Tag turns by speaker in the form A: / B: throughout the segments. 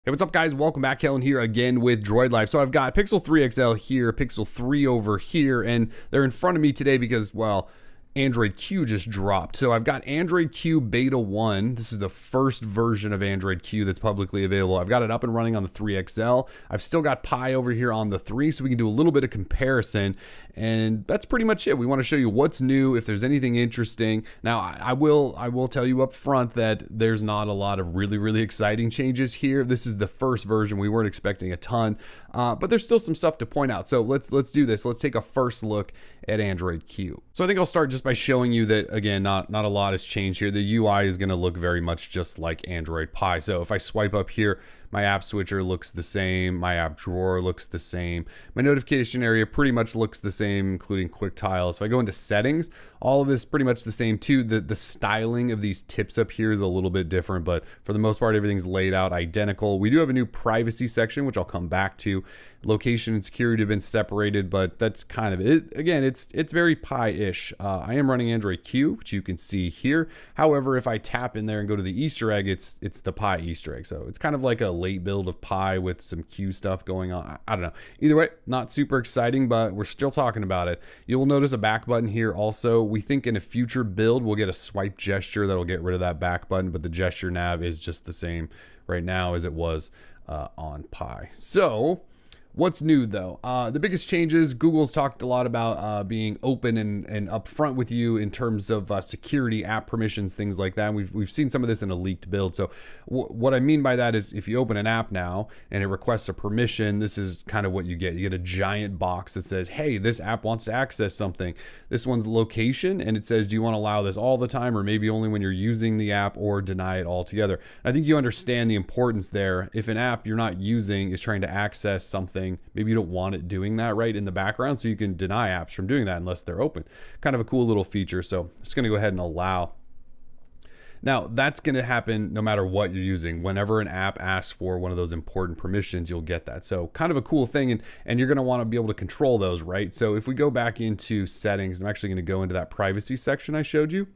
A: Hey, what's up, guys? Welcome back. Kellen here again with Droid Life. So I've got Pixel 3 XL here, Pixel 3 over here, and they're in front of me today because, well, Android Q just dropped. So I've got Android Q Beta 1. This is the first version of Android Q that's publicly available. I've got it up and running on the 3XL. I've still got Pi over here on the 3, so we can do a little bit of comparison. And that's pretty much it. We want to show you what's new, if there's anything interesting. Now, I will tell you up front that there's not a lot of really exciting changes here. This is the first version. We weren't expecting a ton, but there's still some stuff to point out. So let's do this. Let's take a first look at Android Q. So I think I'll start just by showing you that, again, not a lot has changed here. The UI is going to look very much just like Android Pie. So if I swipe up here, my app switcher looks the same. My app drawer looks the same. My notification area pretty much looks the same, including quick tiles. If I go into settings, all of this pretty much the same too. The styling of these tips up here is a little bit different, but for the most part, everything's laid out identical. We do have a new privacy section, which I'll come back to. Location and security have been separated, but that's kind of it. Again, it's very Pi-ish. I am running Android Q, which you can see here. However, if I tap in there and go to the Easter egg, it's the Pi Easter egg. So it's kind of like a late build of Pi with some Q stuff going on. I don't know. Either way, not super exciting, but we're still talking about it. You'll notice a back button here also. We think in a future build, we'll get a swipe gesture that'll get rid of that back button, but the gesture nav is just the same right now as it was on Pi. So what's new though? The biggest changes, Google's talked a lot about being open and upfront with you in terms of security, app permissions, things like that. We've seen some of this in a leaked build. So what I mean by that is if you open an app now and it requests a permission, this is kind of what you get. You get a giant box that says, hey, this app wants to access something. This one's location, and it says, do you want to allow this all the time or maybe only when you're using the app, or deny it altogether? I think you understand the importance there. If an app you're not using is trying to access something, maybe you don't want it doing that right in the background, so you can deny apps from doing that unless they're open. Kind of a cool little feature. So it's going to go ahead and allow. Now, that's going to happen no matter what you're using. Whenever an app asks for one of those important permissions, you'll get that. So kind of a cool thing, and you're going to want to be able to control those, right? So if we go back into settings, I'm actually going to go into that privacy section I showed you.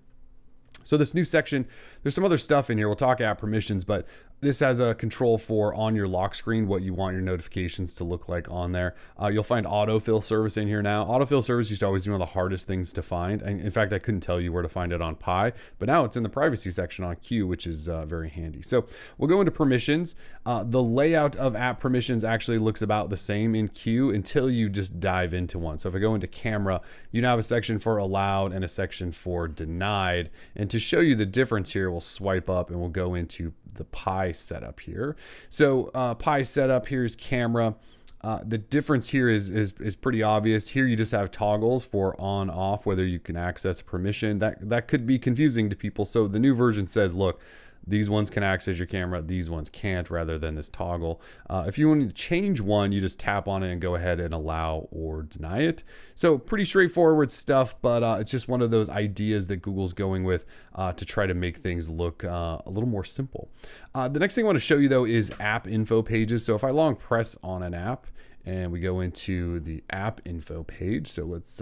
A: So this new section, there's some other stuff in here. We'll talk app permissions, but this has a control for on your lock screen, what you want your notifications to look like on there. You'll find autofill service in here now. Autofill service used to always be one of the hardest things to find. And in fact, I couldn't tell you where to find it on Pi, but now it's in the privacy section on Q, which is very handy. So we'll go into permissions. The layout of app permissions actually looks about the same in Q until you just dive into one. So if I go into camera, you now have a section for allowed and a section for denied. And to show you the difference here, we'll swipe up and we'll go into the Pi setup here. So Pi setup, here's camera. The difference here is pretty obvious. Here you just have toggles for on off, whether you can access permission. That could be confusing to people. So the new version says, look, these ones can access your camera, these ones can't, rather than this toggle. If you want to change one, you just tap on it and go ahead and allow or deny it. So pretty straightforward stuff, but it's just one of those ideas that Google's going with to try to make things look a little more simple. The next thing I want to show you though is app info pages. So if I long press on an app and we go into the app info page, so let's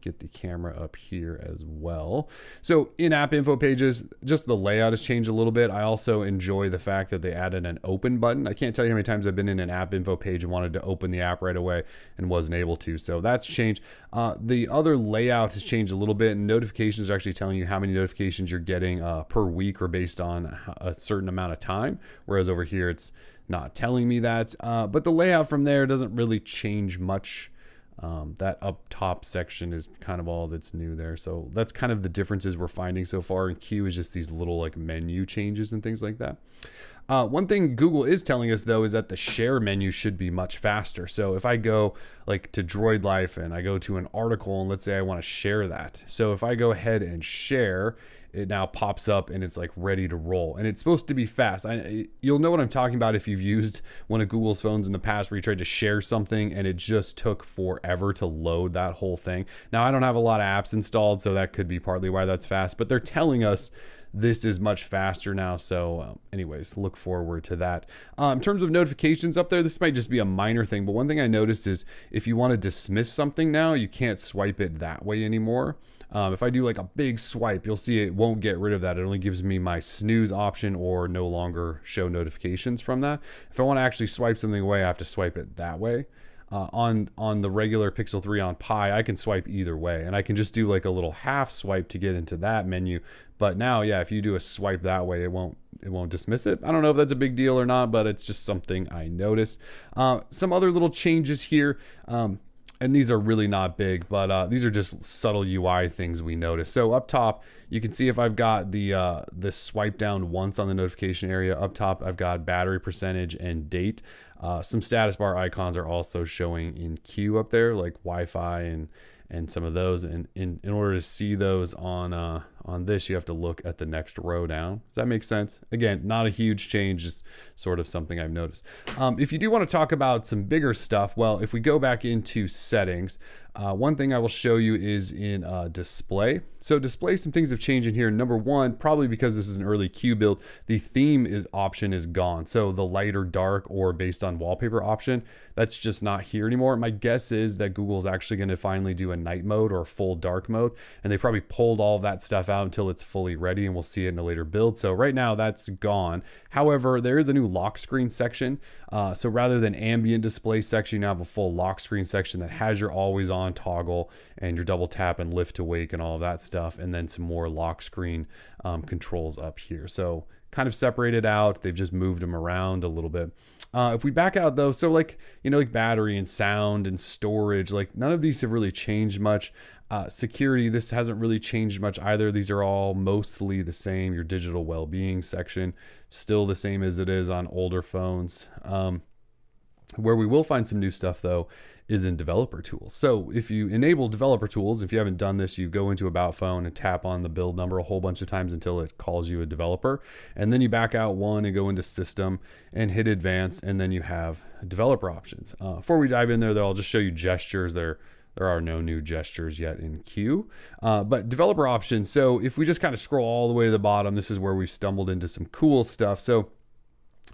A: get the camera up here as well. So in app info pages, just the layout has changed a little bit. I also enjoy the fact that they added an open button. I can't tell you how many times I've been in an app info page and wanted to open the app right away and wasn't able to. So that's changed. The other layout has changed a little bit, and notifications are actually telling you how many notifications you're getting per week or based on a certain amount of time. Whereas over here, it's not telling me that. But the layout from there doesn't really change much. That up top section is kind of all that's new there. So that's kind of the differences we're finding so far in Q, is just these little like menu changes and things like that. One thing Google is telling us though is that the share menu should be much faster. So if I go like to Droid Life and I go to an article and let's say I want to share that. So if I go ahead and share, it now pops up and it's like ready to roll, and it's supposed to be fast. You'll know what I'm talking about if you've used one of Google's phones in the past where you tried to share something and it just took forever to load that whole thing. Now I don't have a lot of apps installed, so that could be partly why that's fast, but they're telling us this is much faster now. So anyways, look forward to that. In terms of notifications up there, this might just be a minor thing, but one thing I noticed is if you want to dismiss something now, you can't swipe it that way anymore. If I do like a big swipe, you'll see it won't get rid of that. It only gives me my snooze option or no longer show notifications from that. If I want to actually swipe something away, I have to swipe it that way. On the regular Pixel 3 on Pi, I can swipe either way, and I can just do like a little half swipe to get into that menu. But now, yeah, if you do a swipe that way, it won't dismiss it. I don't know if that's a big deal or not, but it's just something I noticed. Some other little changes here. And these are really not big, but these are just subtle UI things we notice. So up top, you can see if I've got the swipe down once on the notification area. Up top, I've got battery percentage and date. Some status bar icons are also showing in queue up there, like Wi-Fi and some of those. And in order to see those on this, you have to look at the next row down. Does that make sense? Again, not a huge change, just sort of something I've noticed. If you do want to talk about some bigger stuff, well, if we go back into settings, one thing I will show you is in display. So display, some things have changed in here. Number one, probably because this is an early Q build, the theme option is gone. So the light or dark or based on wallpaper option, that's just not here anymore. My guess is that Google is actually going to finally do a night mode or full dark mode, and they probably pulled all of that stuff out until it's fully ready, and we'll see it in a later build. So right now that's gone. However, there is a new lock screen section. So rather than ambient display section, you now have a full lock screen section that has your always on toggle and your double tap and lift to wake and all of that stuff, and then some more lock screen controls up here. So kind of separated out. They've just moved them around a little bit. If we back out though, so like, like battery and sound and storage, like none of these have really changed much. Security, this hasn't really changed much either. These are all mostly the same. Your digital well-being section, still the same as it is on older phones. Where we will find some new stuff though is in developer tools. So if you enable developer tools, if you haven't done this, you go into About Phone and tap on the build number a whole bunch of times until it calls you a developer. And then you back out one and go into System and hit Advanced, and then you have developer options. Before we dive in there, though, I'll just show you gestures. There are no new gestures yet in queue, but developer options. So if we just kind of scroll all the way to the bottom, this is where we've stumbled into some cool stuff. So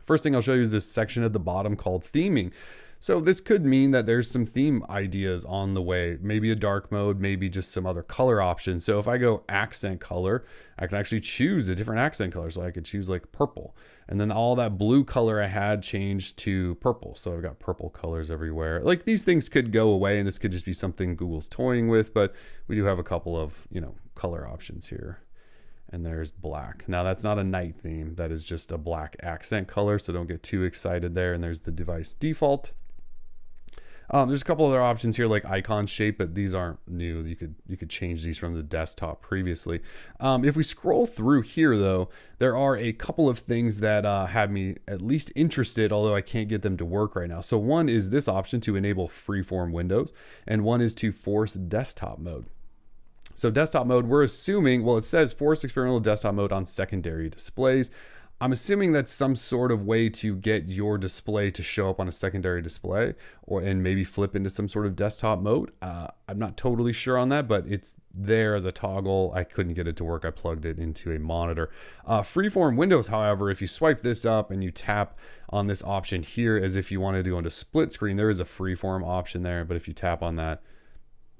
A: first thing I'll show you is this section at the bottom called theming. So this could mean that there's some theme ideas on the way, maybe a dark mode, maybe just some other color options. So if I go accent color, I can actually choose a different accent color. So I could choose like purple, and then all that blue color I had changed to purple. So I've got purple colors everywhere. Like these things could go away, and this could just be something Google's toying with, but we do have a couple of, color options here. And there's black. Now that's not a night theme. That is just a black accent color. So don't get too excited there. And there's the device default. There's a couple other options here like icon shape, but these aren't new. You could change these from the desktop previously. If we scroll through here though, there are a couple of things that have me at least interested, although I can't get them to work right now. So one is this option to enable freeform windows, and one is to force desktop mode. So desktop mode, we're assuming, well, it says force experimental desktop mode on secondary displays. I'm assuming that's some sort of way to get your display to show up on a secondary display, and maybe flip into some sort of desktop mode. I'm not totally sure on that, but it's there as a toggle. I couldn't get it to work. I plugged it into a monitor. Freeform windows, however, if you swipe this up and you tap on this option here as if you wanted to go into split screen, there is a freeform option there, but if you tap on that,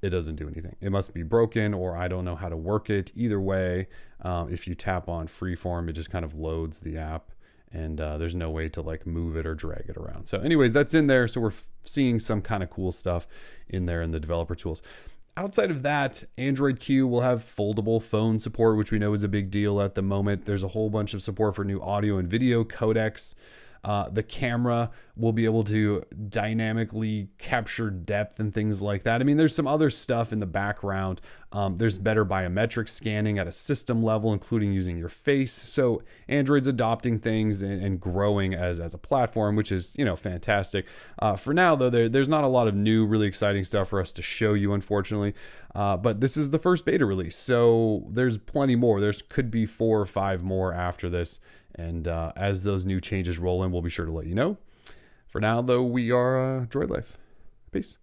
A: it doesn't do anything. It must be broken, or I don't know how to work it. Either way, if you tap on freeform, it just kind of loads the app, and there's no way to like move it or drag it around. So anyways, that's in there. So we're seeing some kind of cool stuff in there in the developer tools. Outside of that, Android Q will have foldable phone support, which we know is a big deal at the moment. There's a whole bunch of support for new audio and video codecs. The camera will be able to dynamically capture depth and things like that. I mean, there's some other stuff in the background. There's better biometric scanning at a system level, including using your face. So Android's adopting things and growing as a platform, which is, fantastic. For now, though, there's not a lot of new, really exciting stuff for us to show you, unfortunately. But this is the first beta release, so there's plenty more. There could be 4 or 5 more after this. And as those new changes roll in, we'll be sure to let you know. For now, though, we are Droid Life. Peace.